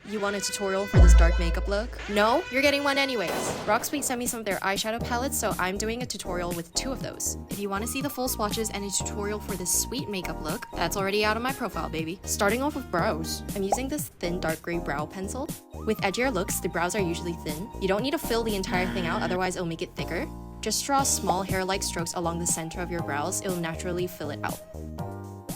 You want a tutorial for this dark makeup look? No? You're getting one anyways. Rocksweet sent me some of their eyeshadow palettes, so I'm doing a tutorial with 2 of those. If you want to see the full swatches and a tutorial for this sweet makeup look, that's already out of my profile, baby. Starting off with brows. I'm using this thin dark gray brow pencil. With edgier looks, the brows are usually thin. You don't need to fill the entire thing out, otherwise it'll make it thicker. Just draw small hair-like strokes along the center of your brows, it'll naturally fill it out.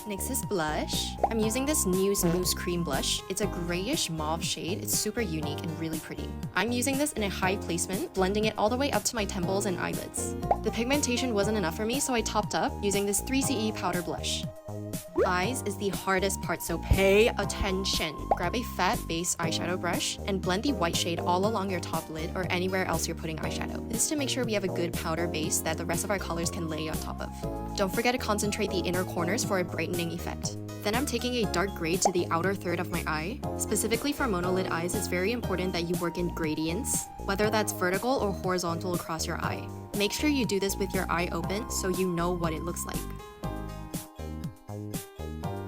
Next is blush. I'm using this Muse Mousse Cream Blush. It's a grayish mauve shade. It's super unique and really pretty. I'm using this in a high placement, blending it all the way up to my temples and eyelids. The pigmentation wasn't enough for me, so I topped up using this 3CE powder blush. Eyes is the hardest part, so pay attention. Grab a fat base eyeshadow brush and blend the white shade all along your top lid or anywhere else you're putting eyeshadow. This is to make sure we have a good powder base that the rest of our colors can lay on top of. Don't forget to concentrate the inner corners for a brightening effect. Then I'm taking a dark gray to the outer third of my eye. Specifically for monolid eyes, it's very important that you work in gradients, whether that's vertical or horizontal across your eye. Make sure you do this with your eye open so you know what it looks like.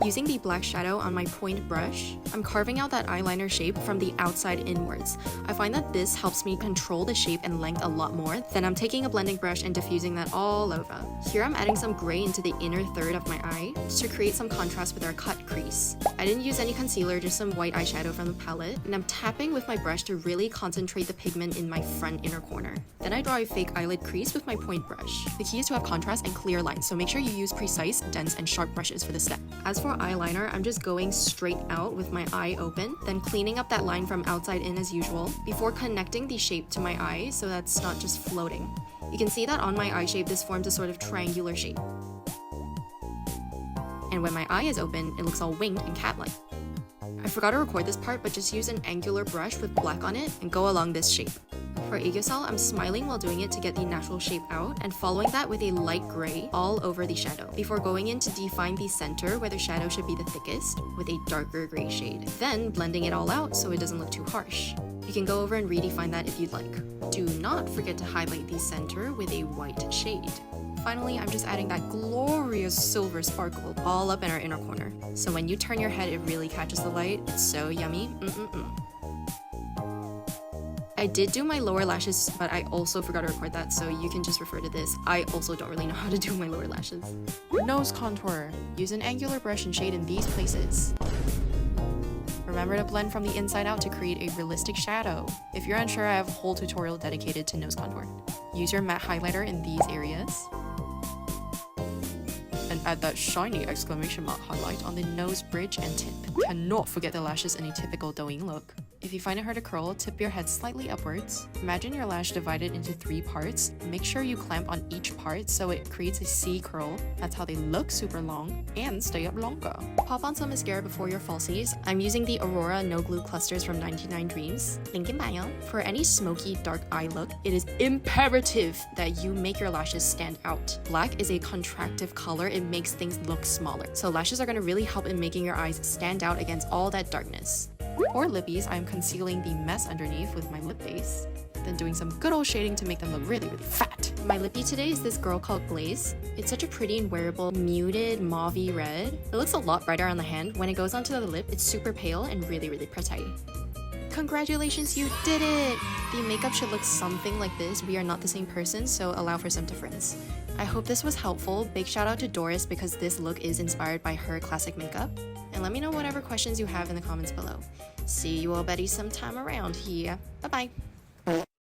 Using the black shadow on my point brush, I'm carving out that eyeliner shape from the outside inwards. I find that this helps me control the shape and length a lot more. Then I'm taking a blending brush and diffusing that all over. Here I'm adding some gray into the inner third of my eye to create some contrast with our cut crease. I didn't use any concealer, just some white eyeshadow from the palette, and I'm tapping with my brush to really concentrate the pigment in my front inner corner. Then I draw a fake eyelid crease with my point brush. The key is to have contrast and clear lines, so make sure you use precise, dense, and sharp brushes for this step. As for eyeliner, I'm just going straight out with my eye open, then cleaning up that line from outside in as usual, before connecting the shape to my eye so that's not just floating. You can see that on my eye shape, this forms a sort of triangular shape. And when my eye is open, it looks all winged and cat-like. I forgot to record this part, but just use an angular brush with black on it and go along this shape. For aegosol, I'm smiling while doing it to get the natural shape out and following that with a light gray all over the shadow before going in to define the center where the shadow should be the thickest with a darker gray shade. Then blending it all out so it doesn't look too harsh. You can go over and redefine that if you'd like. Do not forget to highlight the center with a white shade. Finally, I'm just adding that glorious silver sparkle all up in our inner corner. So when you turn your head, it really catches the light. It's so yummy. I did do my lower lashes, but I also forgot to record that, so you can just refer to this. I also don't really know how to do my lower lashes. Nose contour. Use an angular brush and shade in these places. Remember to blend from the inside out to create a realistic shadow. If you're unsure, I have a whole tutorial dedicated to nose contour. Use your matte highlighter in these areas. And add that shiny exclamation mark highlight on the nose bridge and tip. Cannot forget the lashes in a typical doing look. If you find it hard to curl, tip your head slightly upwards. Imagine your lash divided into 3 parts. Make sure you clamp on each part so it creates a C curl. That's how they look super long and stay up longer. Pop on some mascara before your falsies. I'm using the Aurora No Glue Clusters from 99 Dreams. Link in bio. For any smoky dark eye look, it is imperative that you make your lashes stand out. Black is a contractive color. It makes things look smaller. So lashes are going to really help in making your eyes stand out against all that darkness. For lippies, I'm concealing the mess underneath with my lip base, then doing some good old shading to make them look really, really fat. My lippy today is this girl called Glaze. It's such a pretty and wearable muted mauve-y red. It looks a lot brighter on the hand. When it goes onto the lip, it's super pale and really, really pretty. Congratulations, you did it! The makeup should look something like this. We are not the same person, so allow for some difference. I hope this was helpful. Big shout out to Doris because this look is inspired by her classic makeup. And let me know whatever questions you have in the comments below. See you all Betty sometime around here. Bye bye!